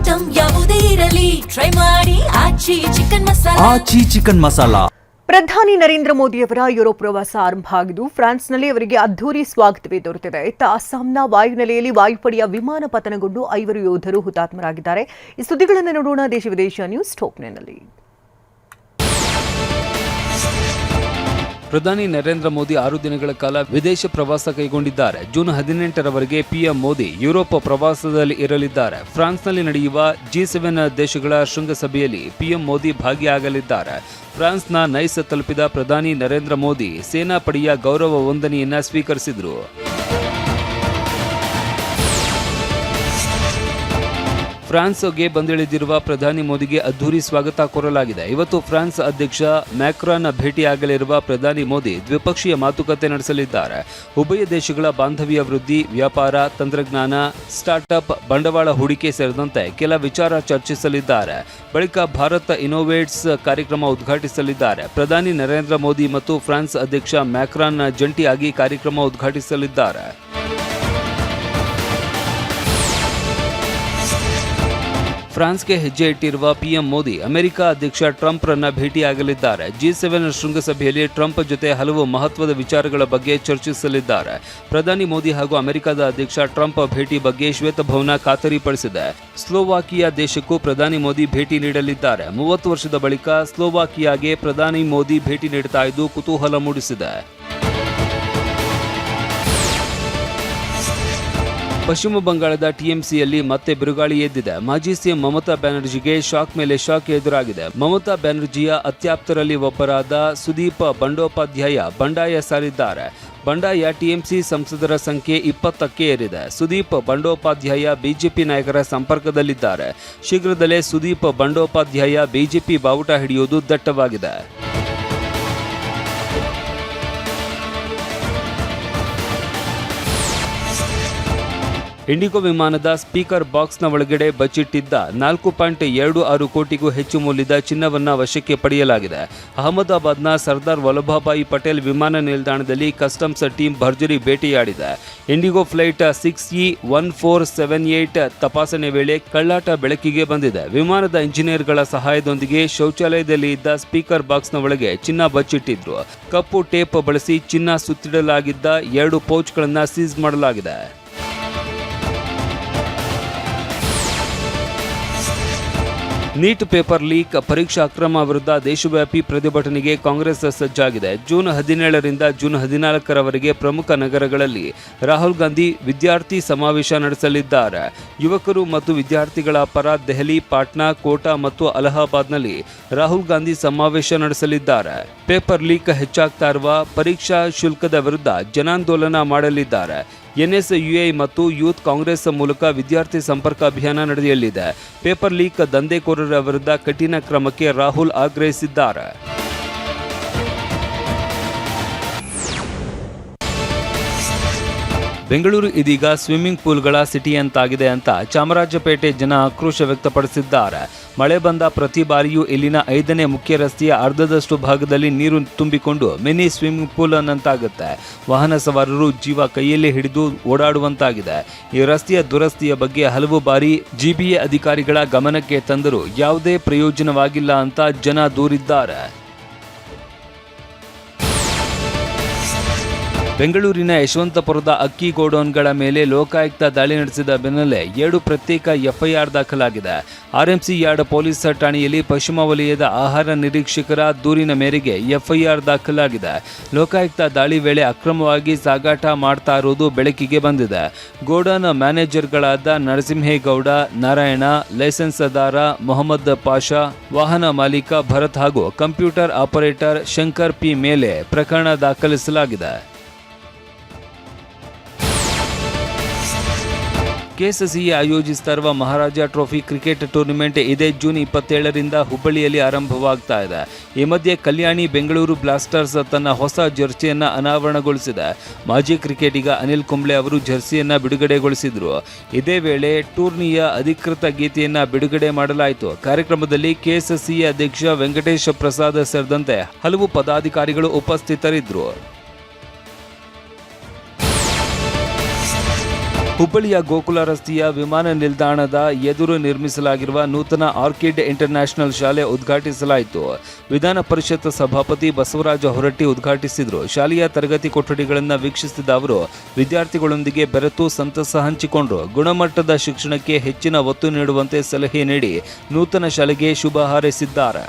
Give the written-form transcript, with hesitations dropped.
Item ಯಾವುದೇ ಇರಲಿ try ಮಾಡಿ ಆಚಿ ಚಿಕನ್ ಮಸಾಲಾ. ಪ್ರಧಾನಿ ನರೇಂದ್ರ ಮೋದಿಯವರ ಯುರೋಪ್ ಪ್ರವಾಸ ಆರಂಭ ಆಗಿದ್ದು ಫ್ರಾನ್ಸ್ನಲ್ಲಿ ಅವರಿಗೆ ಅದ್ದೂರಿ ಸ್ವಾಗತವೇ ದೊರೆತಿದೆ. ಇತ್ತ ಅಸ್ಸಾಂನ ವಾಯುನೆಲೆಯಲ್ಲಿ ವಾಯುಪಡೆಯ ವಿಮಾನ ಪತನಗೊಂಡು 5 ಯೋಧರು ಹುತಾತ್ಮರಾಗಿದ್ದಾರೆ. ಈ ಸುದ್ದಿಗಳನ್ನು ನೋಡೋಣ ದೇಶ ವಿದೇಶ ನ್ಯೂಸ್ ಟಾಪ್ನಲ್ಲಿ. ಪ್ರಧಾನಿ ನರೇಂದ್ರ ಮೋದಿ 6 ದಿನಗಳ ಕಾಲ ವಿದೇಶ ಪ್ರವಾಸ ಕೈಗೊಂಡಿದ್ದಾರೆ. ಜೂನ್ 18ರವರೆಗೆ ಪಿಎಂ ಮೋದಿ ಯುರೋಪ್ ಪ್ರವಾಸದಲ್ಲಿ ಇರಲಿದ್ದಾರೆ. ಫ್ರಾನ್ಸ್ನಲ್ಲಿ ನಡೆಯುವ G7 ದೇಶಗಳ ಶೃಂಗಸಭೆಯಲ್ಲಿ ಪಿಎಂ ಮೋದಿ ಭಾಗಿಯಾಗಲಿದ್ದಾರೆ. ಫ್ರಾನ್ಸ್ನ ನೈಸ್ ತಲುಪಿದ ಪ್ರಧಾನಿ ನರೇಂದ್ರ ಮೋದಿ ಸೇನಾ ಪಡೆಯ ಗೌರವ ವಂದನೆಯನ್ನ ಸ್ವೀಕರಿಸಿದರು. ಫ್ರಾನ್ಸ್ಗೆ ಬಂದಿಳಿದಿರುವ ಪ್ರಧಾನಿ ಮೋದಿಗೆ ಅದ್ದೂರಿ ಸ್ವಾಗತ ಕೋರಲಾಗಿದೆ. ಇವತ್ತು ಫ್ರಾನ್ಸ್ ಅಧ್ಯಕ್ಷ ಮ್ಯಾಕ್ರಾನ್ ಭೇಟಿಯಾಗಲಿರುವ ಪ್ರಧಾನಿ ಮೋದಿ ದ್ವಿಪಕ್ಷೀಯ ಮಾತುಕತೆ ನಡೆಸಲಿದ್ದಾರೆ. ಉಭಯ ದೇಶಗಳ ಬಾಂಧವ್ಯ ವೃದ್ಧಿ, ವ್ಯಾಪಾರ, ತಂತ್ರಜ್ಞಾನ, ಸ್ಟಾರ್ಟ್ಅಪ್, ಬಂಡವಾಳ ಹೂಡಿಕೆ ಸೇರಿದಂತೆ ಕೆಲ ವಿಚಾರ ಚರ್ಚಿಸಲಿದ್ದಾರೆ. ಬಳಿಕ ಭಾರತ್ ಇನ್ನೋವೇಟ್ಸ್ ಕಾರ್ಯಕ್ರಮ ಉದ್ಘಾಟಿಸಲಿದ್ದಾರೆ. ಪ್ರಧಾನಿ ನರೇಂದ್ರ ಮೋದಿ ಮತ್ತು ಫ್ರಾನ್ಸ್ ಅಧ್ಯಕ್ಷ ಮ್ಯಾಕ್ರಾನ್ ಜಂಟಿಯಾಗಿ ಕಾರ್ಯಕ್ರಮ ಉದ್ಘಾಟಿಸಲಿದ್ದಾರೆ. ಫ್ರಾನ್ಸ್ಗೆ ಹೆಜ್ಜೆ ಇಟ್ಟಿರುವ ಪಿಎಂ ಮೋದಿ ಅಮೆರಿಕ ಅಧ್ಯಕ್ಷ ಟ್ರಂಪ್ರನ್ನ ಭೇಟಿಯಾಗಲಿದ್ದಾರೆ. G7 ಶೃಂಗಸಭೆಯಲ್ಲಿ ಟ್ರಂಪ್ ಜೊತೆ ಹಲವು ಮಹತ್ವದ ವಿಚಾರಗಳ ಬಗ್ಗೆ ಚರ್ಚಿಸಲಿದ್ದಾರೆ. ಪ್ರಧಾನಿ ಮೋದಿ ಹಾಗೂ ಅಮೆರಿಕದ ಅಧ್ಯಕ್ಷ ಟ್ರಂಪ್ ಭೇಟಿ ಬಗ್ಗೆ ಶ್ವೇತಭವನ ಖಾತರಿಪಡಿಸಿದೆ. ಸ್ಲೋವಾಕಿಯಾ ದೇಶಕ್ಕೂ ಪ್ರಧಾನಿ ಮೋದಿ ಭೇಟಿ ನೀಡಲಿದ್ದಾರೆ. 30 ವರ್ಷದ ಬಳಿಕ ಸ್ಲೋವಾಕಿಯಾಗೆ ಪ್ರಧಾನಿ ಮೋದಿ ಭೇಟಿ ನೀಡುತ್ತಾ ಇದ್ದು ಕುತೂಹಲ ಮೂಡಿಸಿದೆ. ಪಶ್ಚಿಮ ಬಂಗಾಳದ ಟಿಎಂಸಿಯಲ್ಲಿ ಮತ್ತೆ ಬಿರುಗಾಳಿ ಎದ್ದಿದೆ. ಮಾಜಿ ಸಿಎಂ ಮಮತಾ ಬ್ಯಾನರ್ಜಿಗೆ ಶಾಕ್ ಮೇಲೆ ಶಾಕ್ ಎದುರಾಗಿದೆ. ಮಮತಾ ಬ್ಯಾನರ್ಜಿಯ ಅತ್ಯಾಪ್ತರಲ್ಲಿ ಒಬ್ಬರಾದ ಸುದೀಪ್ ಬಂಡೋಪಾಧ್ಯಾಯ ಬಂಡಾಯ ಸಾರಿದ್ದಾರೆ. ಬಂಡಾಯ ಟಿಎಂಸಿ ಸಂಸದರ ಸಂಖ್ಯೆ 20ಕ್ಕೆ ಏರಿದೆ. ಸುದೀಪ್ ಬಂಡೋಪಾಧ್ಯಾಯ ಬಿಜೆಪಿ ನಾಯಕರ ಸಂಪರ್ಕದಲ್ಲಿದ್ದಾರೆ. ಶೀಘ್ರದಲ್ಲೇ ಸುದೀಪ್ ಬಂಡೋಪಾಧ್ಯಾಯ ಬಿಜೆಪಿ ಬಾವುಟ ಹಿಡಿಯುವುದು ದಟ್ಟವಾಗಿದೆ. ಇಂಡಿಗೋ ವಿಮಾನದ ಸ್ಪೀಕರ್ ಬಾಕ್ಸ್ನ ಒಳಗಡೆ ಬಚ್ಚಿಟ್ಟಿದ್ದ 4.26 ಕೋಟಿಗೂ ಹೆಚ್ಚು ಮೌಲ್ಯದ ಚಿನ್ನವನ್ನು ವಶಕ್ಕೆ ಪಡೆಯಲಾಗಿದೆ. ಅಹಮದಾಬಾದ್ನ ಸರ್ದಾರ್ ವಲ್ಲಭಭಾಯಿ ಪಟೇಲ್ ವಿಮಾನ ನಿಲ್ದಾಣದಲ್ಲಿ ಕಸ್ಟಮ್ಸ್ ಟೀಮ್ ಭರ್ಜರಿ ಬೇಟೆಯಾಡಿದೆ. ಇಂಡಿಗೋ ಫ್ಲೈಟ್ 6E1478 ತಪಾಸಣೆ ವೇಳೆ ಕಳ್ಳಾಟ ಬೆಳಕಿಗೆ ಬಂದಿದೆ. ವಿಮಾನದ ಇಂಜಿನಿಯರ್ಗಳ ಸಹಾಯದೊಂದಿಗೆ ಶೌಚಾಲಯದಲ್ಲಿ ಇದ್ದ ಸ್ಪೀಕರ್ ಬಾಕ್ಸ್ನ ಒಳಗೆ ಚಿನ್ನ ಬಚ್ಚಿಟ್ಟಿದ್ರು. ಕಪ್ಪು ಟೇಪ್ ಬಳಸಿ ಚಿನ್ನ ಸುತ್ತಿಡಲಾಗಿದ್ದ 2 ಪೌಚ್ಗಳನ್ನು ಸೀಸ್ ಮಾಡಲಾಗಿದೆ. ನೀಟ್ ಪೇಪರ್ ಲೀಕ್, ಪರೀಕ್ಷಾ ಅಕ್ರಮ ವಿರುದ್ಧ ದೇಶವ್ಯಾಪಿ ಪ್ರತಿಭಟನೆಗೆ ಕಾಂಗ್ರೆಸ್ ಸಜ್ಜಾಗಿದೆ. ಜೂನ್ 17ರಿಂದ ಜೂನ್ 14ರವರೆಗೆ ಪ್ರಮುಖ ನಗರಗಳಲ್ಲಿ ರಾಹುಲ್ ಗಾಂಧಿ ವಿದ್ಯಾರ್ಥಿ ಸಮಾವೇಶ ನಡೆಸಲಿದ್ದಾರೆ. ಯುವಕರು ಮತ್ತು ವಿದ್ಯಾರ್ಥಿಗಳ ಪರ ದೆಹಲಿ, ಪಾಟ್ನಾ, ಕೋಟಾ ಮತ್ತು ಅಲಹಾಬಾದ್ನಲ್ಲಿ ರಾಹುಲ್ ಗಾಂಧಿ ಸಮಾವೇಶ ನಡೆಸಲಿದ್ದಾರೆ. ಪೇಪರ್ ಲೀಕ್ ಹೆಚ್ಚಾಗ್ತಾ ಇರುವ ಪರೀಕ್ಷಾ ಶುಲ್ಕದ ವಿರುದ್ಧ ಜನಾಂದೋಲನ ಮಾಡಲಿದ್ದಾರೆ. ಎನ್ಎಸ್ಯುಐ ಮತ್ತು ಯೂತ್ ಕಾಂಗ್ರೆಸ್ ಮೂಲಕ ವಿದ್ಯಾರ್ಥಿ ಸಂಪರ್ಕ ಅಭಿಯಾನ ನಡೆಯಲಿದೆ. ಪೇಪರ್ ಲೀಕ್ ದಂಧೆಕೋರರ ವಿರುದ್ಧ ಕಠಿಣ ಕ್ರಮಕ್ಕೆ ರಾಹುಲ್ ಆಗ್ರಹಿಸಿದ್ದಾರೆ. ಬೆಂಗಳೂರು ಇದೀಗ ಸ್ವಿಮ್ಮಿಂಗ್ ಪೂಲ್ಗಳ ಸಿಟಿಯಂತಾಗಿದೆ ಅಂತ ಚಾಮರಾಜಪೇಟೆ ಜನ ಆಕ್ರೋಶ ವ್ಯಕ್ತಪಡಿಸಿದ್ದಾರೆ. ಮಳೆ ಬಂದ ಪ್ರತಿ ಬಾರಿಯೂ ಇಲ್ಲಿನ 5ನೇ ಮುಖ್ಯ ರಸ್ತೆಯ ಅರ್ಧದಷ್ಟು ಭಾಗದಲ್ಲಿ ನೀರು ತುಂಬಿಕೊಂಡು ಮಿನಿ ಸ್ವಿಮ್ಮಿಂಗ್ ಪೂಲ್ ಅನ್ನಂತಾಗುತ್ತೆ. ವಾಹನ ಸವಾರರು ಜೀವ ಕೈಯಲ್ಲಿ ಹಿಡಿದು ಓಡಾಡುವಂತಾಗಿದೆ. ಈ ರಸ್ತೆಯ ದುರಸ್ತಿಯ ಬಗ್ಗೆ ಹಲವು ಬಾರಿ ಜಿಬಿಎ ಅಧಿಕಾರಿಗಳ ಗಮನಕ್ಕೆ ತಂದರೂ ಯಾವುದೇ ಪ್ರಯೋಜನವಾಗಿಲ್ಲ ಅಂತ ಜನ ದೂರಿದ್ದಾರೆ. ಬೆಂಗಳೂರಿನ ಯಶವಂತಪುರದ ಅಕ್ಕಿ ಗೋಡೌನ್ಗಳ ಮೇಲೆ ಲೋಕಾಯುಕ್ತ ದಾಳಿ ನಡೆಸಿದ ಬೆನ್ನಲ್ಲೇ 7 ಪ್ರತ್ಯೇಕ ಎಫ್ಐಆರ್ ದಾಖಲಾಗಿದೆ. ಆರ್ಎಂಸಿ ಯಾರ್ಡ್ ಪೊಲೀಸ್ ಠಾಣೆಯಲ್ಲಿ ಪಶ್ಚಿಮ ವಲಯದ ಆಹಾರ ನಿರೀಕ್ಷಕರ ದೂರಿನ ಮೇರೆಗೆ ಎಫ್ಐಆರ್ ದಾಖಲಾಗಿದೆ. ಲೋಕಾಯುಕ್ತ ದಾಳಿ ವೇಳೆ ಅಕ್ರಮವಾಗಿ ಸಾಗಾಟ ಮಾಡ್ತಾ ಇರುವುದು ಬೆಳಕಿಗೆ ಬಂದಿದೆ. ಗೋಡೌನ್ ಮ್ಯಾನೇಜರ್ಗಳಾದ ನರಸಿಂಹೇಗೌಡ, ನಾರಾಯಣ, ಲೈಸೆನ್ಸ್ದಾರ ಮೊಹಮ್ಮದ್ ಪಾಷಾ, ವಾಹನ ಮಾಲೀಕ ಭರತ್ ಹಾಗೂ ಕಂಪ್ಯೂಟರ್ ಆಪರೇಟರ್ ಶಂಕರ್ ಪಿ ಮೇಲೆ ಪ್ರಕರಣ ದಾಖಲಿಸಲಾಗಿದೆ. ಕೆಎಸ್ಸಿಎ ಆಯೋಜಿಸ್ತಾ ಇರುವ ಮಹಾರಾಜ ಟ್ರೋಫಿ ಕ್ರಿಕೆಟ್ ಟೂರ್ನಿಮೆಂಟ್ ಇದೇ ಜೂನ್ 27ರಿಂದ ಹುಬ್ಬಳ್ಳಿಯಲ್ಲಿ ಆರಂಭವಾಗ್ತಾ ಇದೆ. ಈ ಮಧ್ಯೆ ಕಲ್ಯಾಣಿ ಬೆಂಗಳೂರು ಬ್ಲಾಸ್ಟರ್ಸ್ ತನ್ನ ಹೊಸ ಜರ್ಸಿಯನ್ನು ಅನಾವರಣಗೊಳಿಸಿದೆ. ಮಾಜಿ ಕ್ರಿಕೆಟಿಗ ಅನಿಲ್ ಕುಂಬ್ಳೆ ಅವರು ಜರ್ಸಿಯನ್ನು ಬಿಡುಗಡೆಗೊಳಿಸಿದರು. ಇದೇ ವೇಳೆ ಟೂರ್ನಿಯ ಅಧಿಕೃತ ಗೀತೆಯನ್ನು ಬಿಡುಗಡೆ ಮಾಡಲಾಯಿತು. ಕಾರ್ಯಕ್ರಮದಲ್ಲಿ ಕೆಎಸ್ಸಿಎ ಅಧ್ಯಕ್ಷ ವೆಂಕಟೇಶ್ ಪ್ರಸಾದ್ ಸೇರಿದಂತೆ ಹಲವು ಪದಾಧಿಕಾರಿಗಳು ಉಪಸ್ಥಿತರಿದ್ದರು. ಹುಬ್ಬಳ್ಳಿಯ ಗೋಕುಲ ರಸ್ತೆಯ ವಿಮಾನ ನಿಲ್ದಾಣದ ಎದುರು ನಿರ್ಮಿಸಲಾಗಿರುವ ನೂತನ ಆರ್ಕಿಡ್ ಇಂಟರ್ನ್ಯಾಷನಲ್ ಶಾಲೆ ಉದ್ಘಾಟಿಸಲಾಯಿತು. ವಿಧಾನ ಪರಿಷತ್ ಸಭಾಪತಿ ಬಸವರಾಜ ಹೊರಟ್ಟಿ ಉದ್ಘಾಟಿಸಿದರು. ಶಾಲೆಯ ತರಗತಿ ಕೊಠಡಿಗಳನ್ನು ವೀಕ್ಷಿಸಿದ ಅವರು ವಿದ್ಯಾರ್ಥಿಗಳೊಂದಿಗೆ ಬೆರೆತು ಸಂತಸ ಹಂಚಿಕೊಂಡರು. ಗುಣಮಟ್ಟದ ಶಿಕ್ಷಣಕ್ಕೆ ಹೆಚ್ಚಿನ ಒತ್ತು ನೀಡುವಂತೆ ಸಲಹೆ ನೀಡಿ ನೂತನ ಶಾಲೆಗೆ ಶುಭ ಹಾರೈಸಿದ್ದಾರೆ.